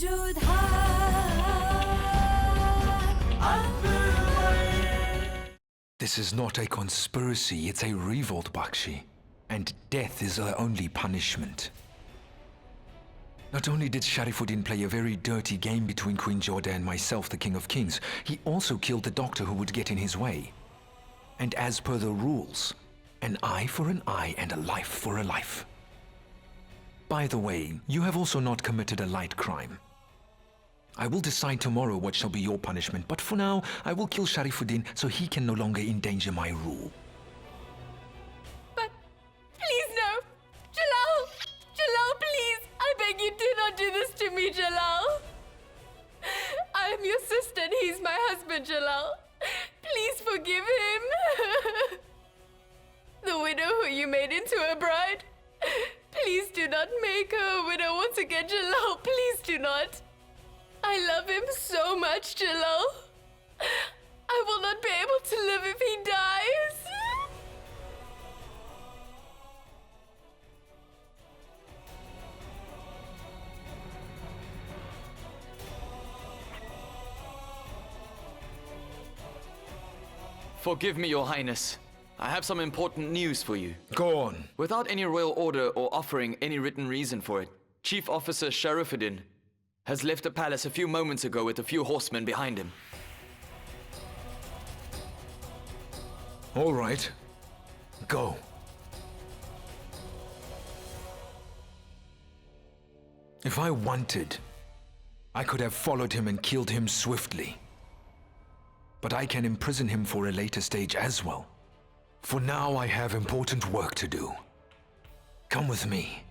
Jodha Akbar. This is not a conspiracy, it's a revolt, Bakshi. And death is our only punishment. Not only did Sharifin play a very dirty game between Queen Joda and myself, the King of Kings, he also killed the doctor who would get in his way. And as per the rules, an eye for an eye and a life for a life. By the way, you have also not committed a light crime. I will decide tomorrow what shall be your punishment, but for now, I will kill Sharifin so he can no longer endanger my rule. But please no! Jalal! Jalal, please! I beg you, do not do this to me, Jalal! I am your sister and he's my husband, Jalal. Please forgive him. The widow who you made into a bride. Please do not make her a widow once again, Jalal. Please do not. I love him so much, Jalal. I will not be able to live if he dies. Forgive me, Your Highness. I have some important news for you. Go on. Without any royal order or offering any written reason for it, Chief Officer Sharifin has left the palace a few moments ago with a few horsemen behind him. All right. Go. If I wanted, I could have followed him and killed him swiftly. But I can imprison him for a later stage as well. For now, I have important work to do. Come with me.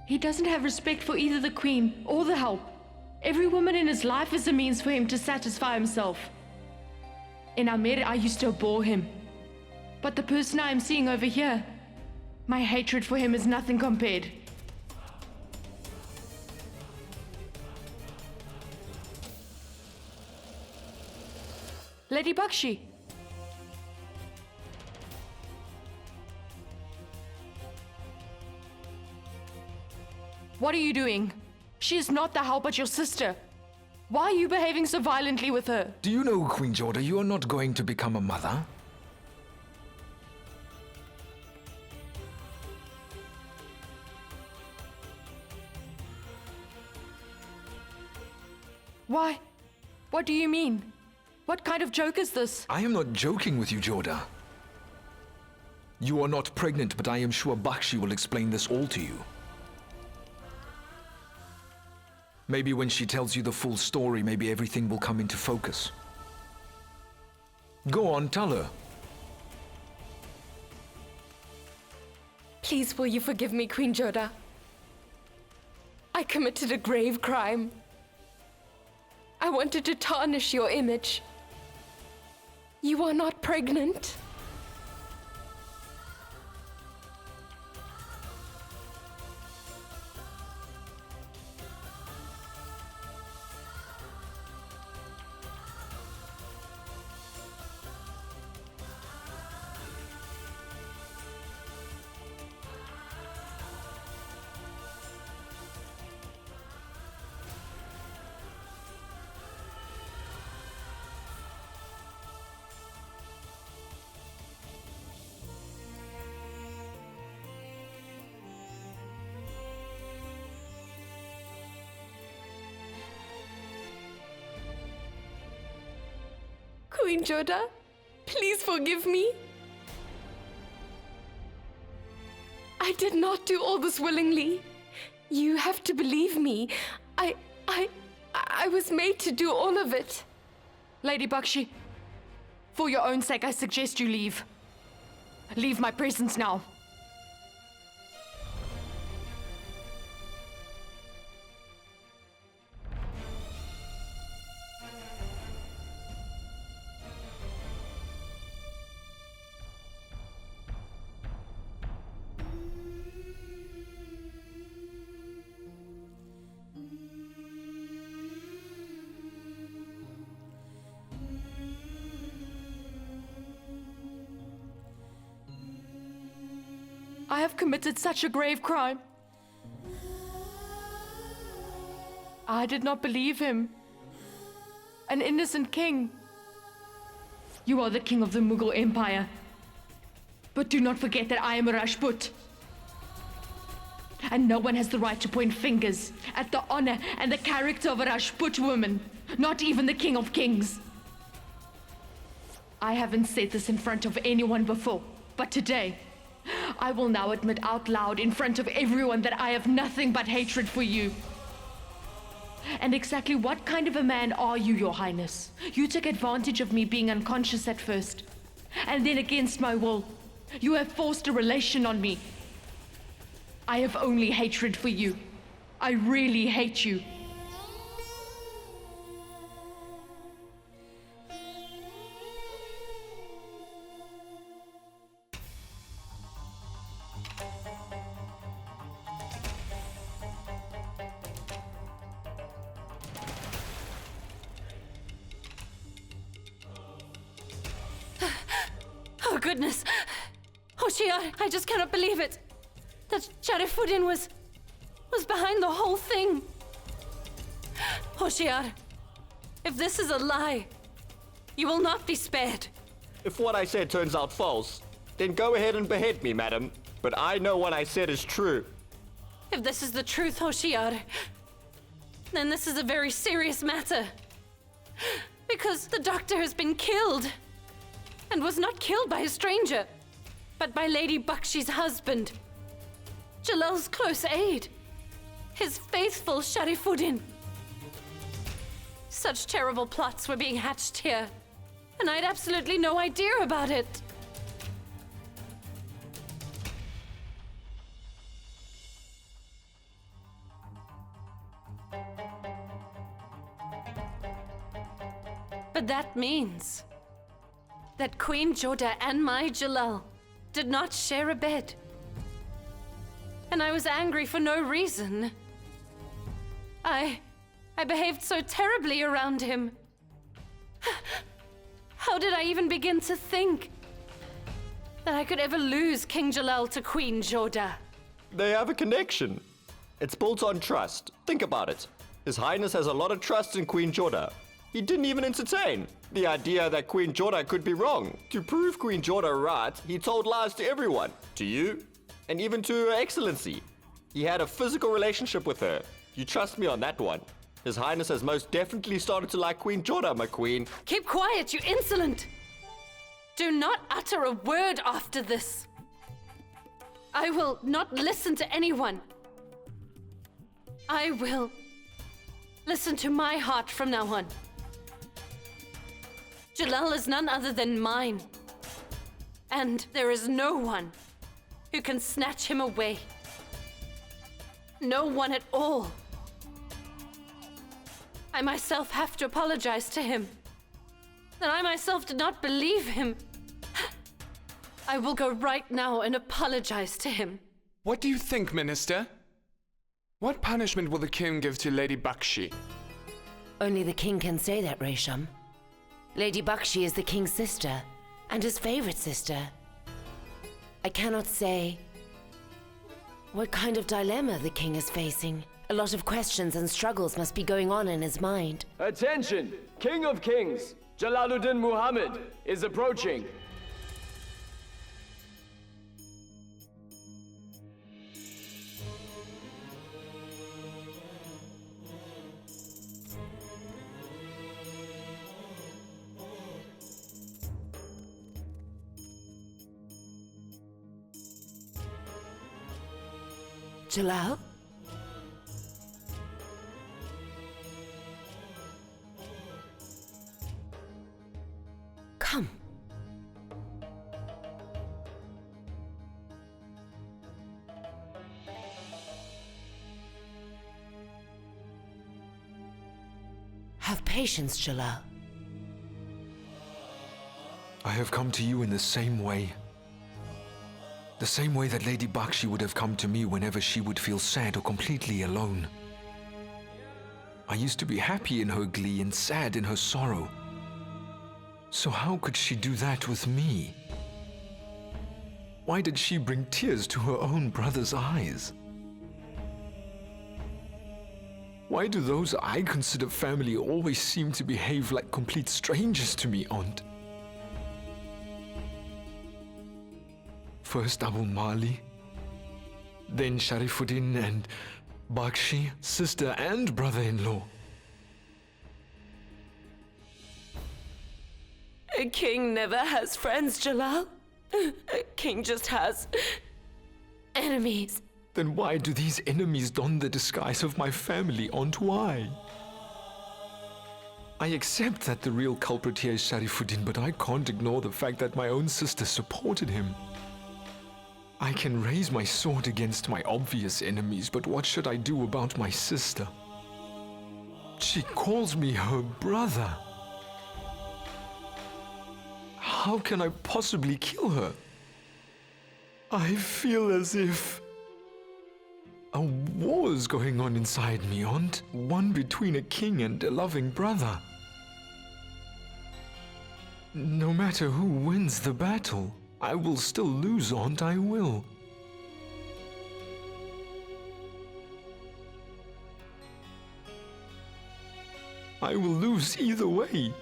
He doesn't have respect for either the Queen or the help. Every woman in his life is a means for him to satisfy himself. In Amir, I used to abhor him. But the person I am seeing over here, my hatred for him is nothing compared. Lady Bakshi. What are you doing? She is not the help but your sister. Why are you behaving so violently with her? Do you know, Queen Joda, you are not going to become a mother? Why? What do you mean? What kind of joke is this? I am not joking with you, Joda. You are not pregnant, but I am sure Bakshi will explain this all to you. Maybe when she tells you the full story, maybe everything will come into focus. Go on, tell her. Please, will you forgive me, Queen Joda? I committed a grave crime. I wanted to tarnish your image. You are not pregnant. Queen Joda, please forgive me. I did not do all this willingly. You have to believe me. I was made to do all of it. Lady Bakshi, for your own sake, I suggest you leave. Leave my presence now. I have committed such a grave crime. I did not believe him. An innocent king. You are the king of the Mughal Empire. But do not forget that I am a Rajput. And no one has the right to point fingers at the honor and the character of a Rajput woman. Not even the king of kings. I haven't said this in front of anyone before, but today, I will now admit out loud in front of everyone that I have nothing but hatred for you. And exactly what kind of a man are you, Your Highness? You took advantage of me being unconscious at first, and then against my will, you have forced a relation on me. I have only hatred for you. I really hate you. Oh, goodness. Hoshiar, I just cannot believe it. That Sharifin was behind the whole thing. Hoshiar, if this is a lie, you will not be spared. If what I said turns out false, then go ahead and behead me, madam. But I know what I said is true. If this is the truth, Hoshiar, then this is a very serious matter. Because the doctor has been killed. And was not killed by a stranger, but by Lady Bakshi's husband. Jalal's close aide. His faithful Sharifin. Such terrible plots were being hatched here, and I had absolutely no idea about it. But that means that Queen Joda and my Jalal did not share a bed. And I was angry for no reason. I behaved so terribly around him. How did I even begin to think that I could ever lose King Jalal to Queen Joda? They have a connection. It's built on trust. Think about it. His Highness has a lot of trust in Queen Joda. He didn't even entertain the idea that Queen Joda could be wrong. To prove Queen Joda right, he told lies to everyone. To you, and even to Her Excellency. He had a physical relationship with her. You trust me on that one. His Highness has most definitely started to like Queen Joda, my queen. Keep quiet, you insolent! Do not utter a word after this. I will not listen to anyone. I will listen to my heart from now on. Jalal is none other than mine. And there is no one who can snatch him away. No one at all. I myself have to apologize to him. That I myself did not believe him. I will go right now and apologize to him. What do you think, Minister? What punishment will the king give to Lady Bakshi? Only the king can say that, Resham. Lady Bakshi is the king's sister, and his favorite sister. I cannot say what kind of dilemma the king is facing. A lot of questions and struggles must be going on in his mind. Attention! King of Kings, Jalaluddin Muhammad, is approaching. Jalal? Come. Have patience, Jalal. I have come to you in the same way. The same way that Lady Bakshi would have come to me whenever she would feel sad or completely alone. I used to be happy in her glee and sad in her sorrow. So how could she do that with me? Why did she bring tears to her own brother's eyes? Why do those I consider family always seem to behave like complete strangers to me, Aunt? First Abu Mali, then Sharifuddin and Bakshi, sister and brother-in-law. A king never has friends, Jalal. A king just has enemies. Then why do these enemies don the disguise of my family, Aunt? Why? I accept that the real culprit here is Sharifuddin, but I can't ignore the fact that my own sister supported him. I can raise my sword against my obvious enemies, but what should I do about my sister? She calls me her brother. How can I possibly kill her? I feel as if a war is going on inside me, Aunt. One between a king and a loving brother. No matter who wins the battle, I will still lose, Aunt, I will. I will lose either way.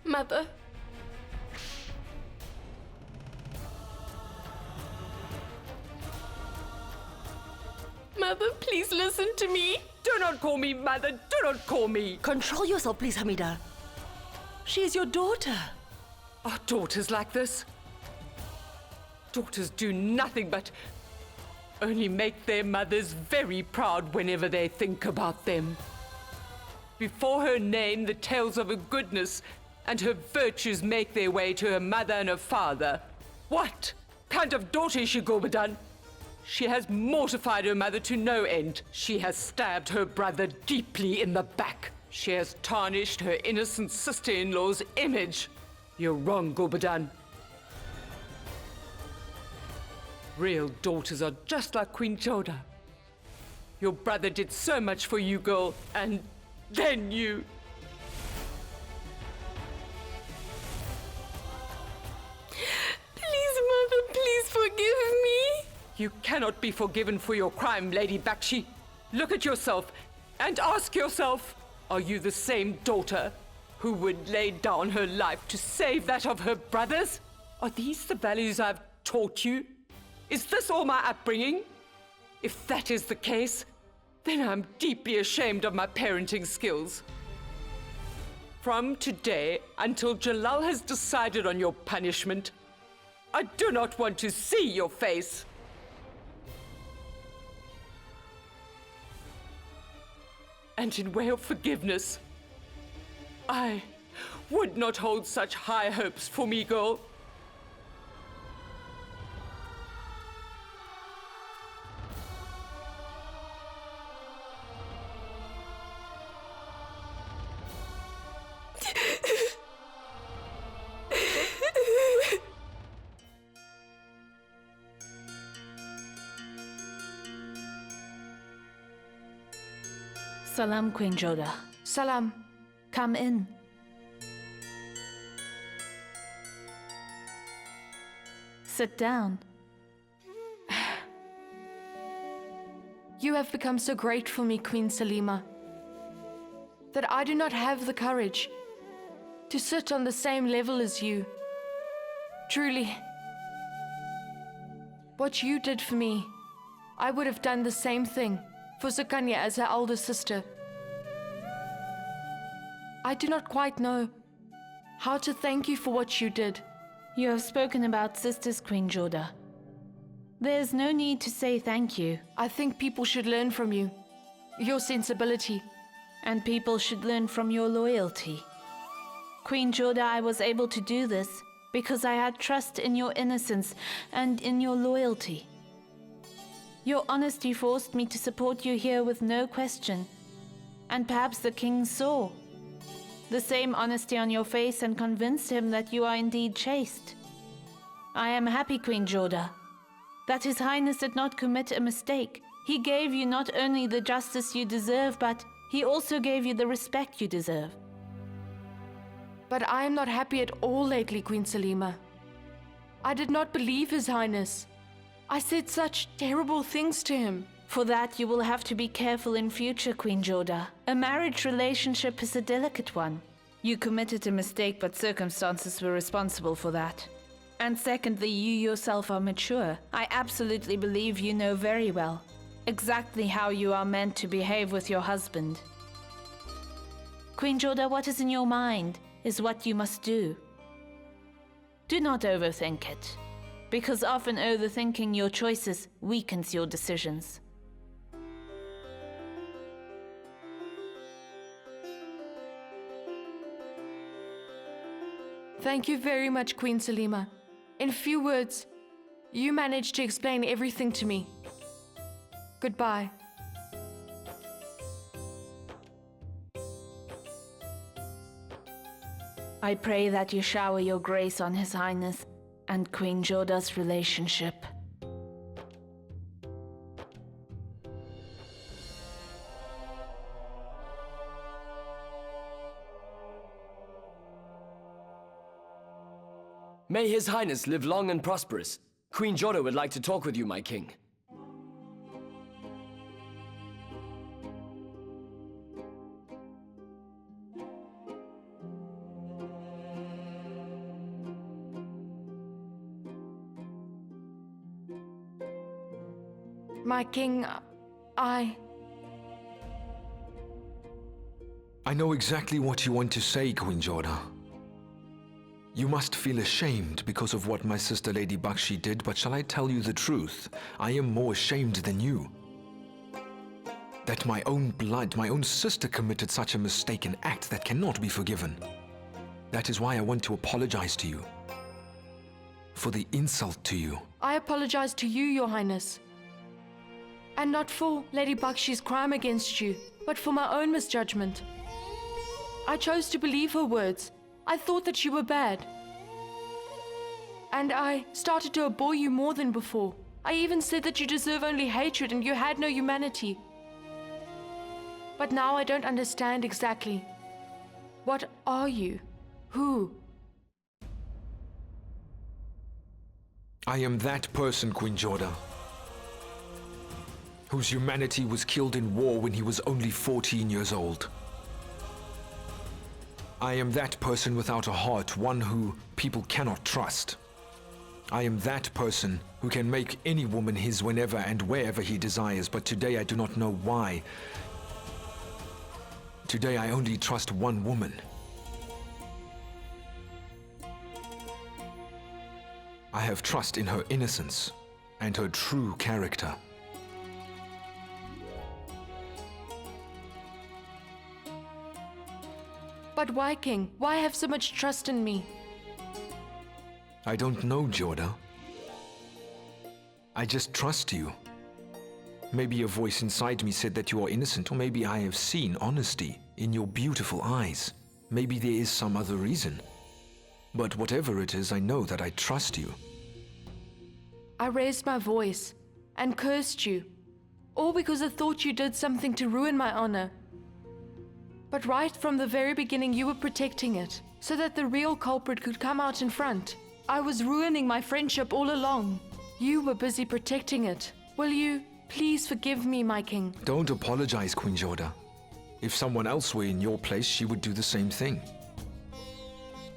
Mother. Mother, please listen to me. Do not call me mother. Do not call me. Control yourself, please, Hamida. She is your daughter. Are daughters like this? Daughters do nothing but only make their mothers very proud whenever they think about them. Before her name, the tales of her goodness and her virtues make their way to her mother and her father. What kind of daughter is she, Gorbadan? She has mortified her mother to no end. She has stabbed her brother deeply in the back. She has tarnished her innocent sister-in-law's image. You're wrong, Gorbadan. Real daughters are just like Queen Joda. Your brother did so much for you, girl, and then you... Please, Mother, please forgive me. You cannot be forgiven for your crime, Lady Bakshi. Look at yourself and ask yourself, are you the same daughter who would lay down her life to save that of her brothers? Are these the values I've taught you? Is this all my upbringing? If that is the case, then I'm deeply ashamed of my parenting skills. From today until Jalal has decided on your punishment, I do not want to see your face. And in way of forgiveness, I would not hold such high hopes for me, girl. Salam, Queen Joda. Salam. Come in. Sit down. You have become so great for me, Queen Salima, that I do not have the courage to sit on the same level as you. Truly, what you did for me, I would have done the same thing for Sukanya as her elder sister. I do not quite know how to thank you for what you did. You have spoken about sisters, Queen Joda. There's no need to say thank you. I think people should learn from you, your sensibility. And people should learn from your loyalty. Queen Joda, I was able to do this because I had trust in your innocence and in your loyalty. Your honesty forced me to support you here with no question. and perhaps the king saw the same honesty on your face and convinced him that you are indeed chaste. I am happy, Queen Jodha, that His Highness did not commit a mistake. He gave you not only the justice you deserve, but he also gave you the respect you deserve. But I am not happy at all lately, Queen Salima. I did not believe His Highness. I said such terrible things to him. For that, you will have to be careful in future, Queen Jodha. A marriage relationship is a delicate one. You committed a mistake, but circumstances were responsible for that. And secondly, you yourself are mature. I absolutely believe you know very well exactly how you are meant to behave with your husband. Queen Jodha, what is in your mind is what you must do. Do not overthink it, because often overthinking your choices weakens your decisions. Thank you very much, Queen Salima. In few words, you managed to explain everything to me. Goodbye. I pray that you shower your grace on His Highness and Queen Jodha's relationship. May His Highness live long and prosperous. Queen Jodha would like to talk with you, my king. My king, I know exactly what you want to say, Queen Jodha. You must feel ashamed because of what my sister Lady Bakshi did, but shall I tell you the truth? I am more ashamed than you. That my own blood, my own sister committed such a mistaken act that cannot be forgiven. That is why I want to apologize to you. For the insult to you. I apologize to you, Your Highness. And not for Lady Bakshi's crime against you, but for my own misjudgment. I chose to believe her words. I thought that you were bad. And I started to abhor you more than before. I even said that you deserve only hatred and you had no humanity. But now I don't understand exactly. What are you? Who? I am that person, Queen Jodha, whose humanity was killed in war when he was only 14 years old. I am that person without a heart, one who people cannot trust. I am that person who can make any woman his whenever and wherever he desires, but today I do not know why. Today I only trust one woman. I have trust in her innocence and her true character. But why, King? Why have so much trust in me? I don't know, Jodha. I just trust you. Maybe a voice inside me said that you are innocent, or maybe I have seen honesty in your beautiful eyes. Maybe there is some other reason. But whatever it is, I know that I trust you. I raised my voice and cursed you, all because I thought you did something to ruin my honor. But right from the very beginning, you were protecting it, so that the real culprit could come out in front. I was ruining my friendship all along. You were busy protecting it. Will you please forgive me, my king? Don't apologize, Queen Jodha. If someone else were in your place, she would do the same thing.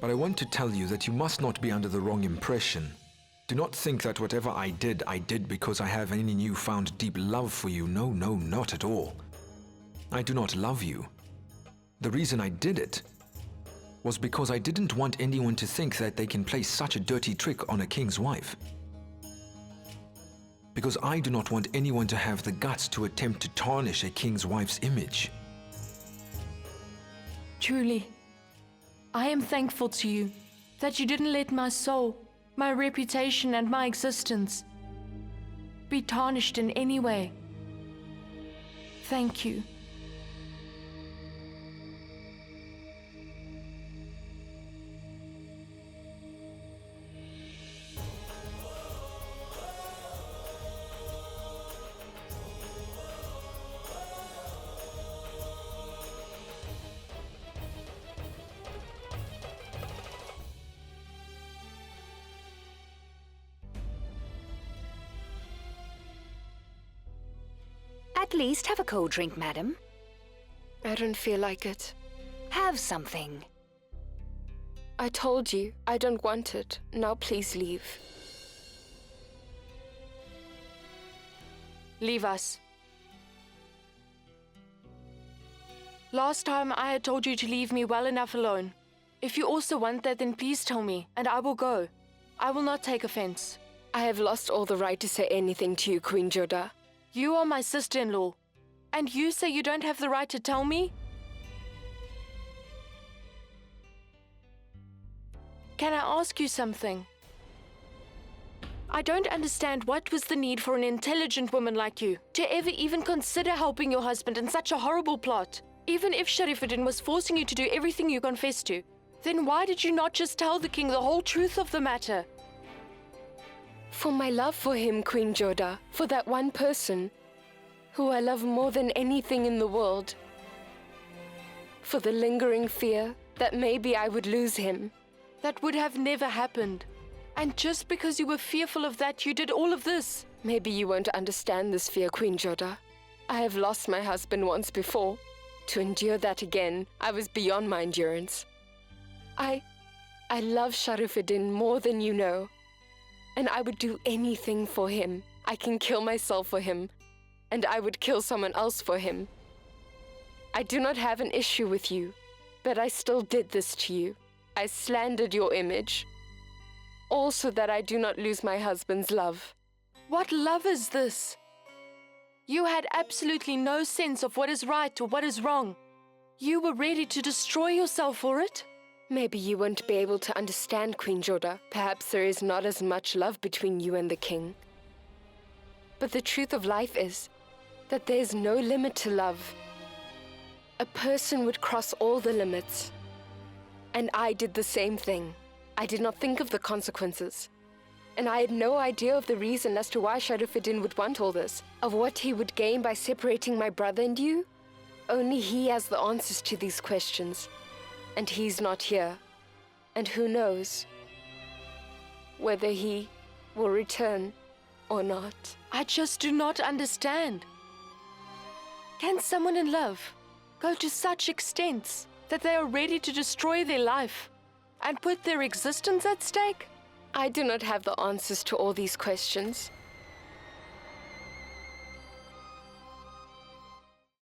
But I want to tell you that you must not be under the wrong impression. Do not think that whatever I did because I have any newfound deep love for you. No, no, not at all. I do not love you. The reason I did it was because I didn't want anyone to think that they can play such a dirty trick on a king's wife. Because I do not want anyone to have the guts to attempt to tarnish a king's wife's image. Truly, I am thankful to you that you didn't let my soul, my reputation, and my existence be tarnished in any way. Thank you. At least have a cold drink, madam. I don't feel like it. Have something. I told you, I don't want it. Now please leave. Leave us. Last time I had told you to leave me well enough alone. If you also want that, then please tell me, and I will go. I will not take offense. I have lost all the right to say anything to you, Queen Jodha. You are my sister-in-law, and you say you don't have the right to tell me? Can I ask you something? I don't understand what was the need for an intelligent woman like you to ever even consider helping your husband in such a horrible plot. Even if Sharifin was forcing you to do everything you confessed to, then why did you not just tell the king the whole truth of the matter? For my love for him, Queen Jodha, for that one person who I love more than anything in the world. For the lingering fear that maybe I would lose him. That would have never happened. And just because you were fearful of that, you did all of this. Maybe you won't understand this fear, Queen Jodha. I have lost my husband once before. To endure that again, I was beyond my endurance. I love Sharifin more than you know. And I would do anything for him. I can kill myself for him. And I would kill someone else for him. I do not have an issue with you, but I still did this to you. I slandered your image. All so that I do not lose my husband's love. What love is this? You had absolutely no sense of what is right or what is wrong. You were ready to destroy yourself for it? Maybe you won't be able to understand, Queen Jodha. Perhaps there is not as much love between you and the king. But the truth of life is that there is no limit to love. A person would cross all the limits. And I did the same thing. I did not think of the consequences. And I had no idea of the reason as to why Sharifin would want all this, of what he would gain by separating my brother and you. Only he has the answers to these questions. And he's not here. And who knows whether he will return or not. I just do not understand. Can someone in love go to such extents that they are ready to destroy their life and put their existence at stake? I do not have the answers to all these questions.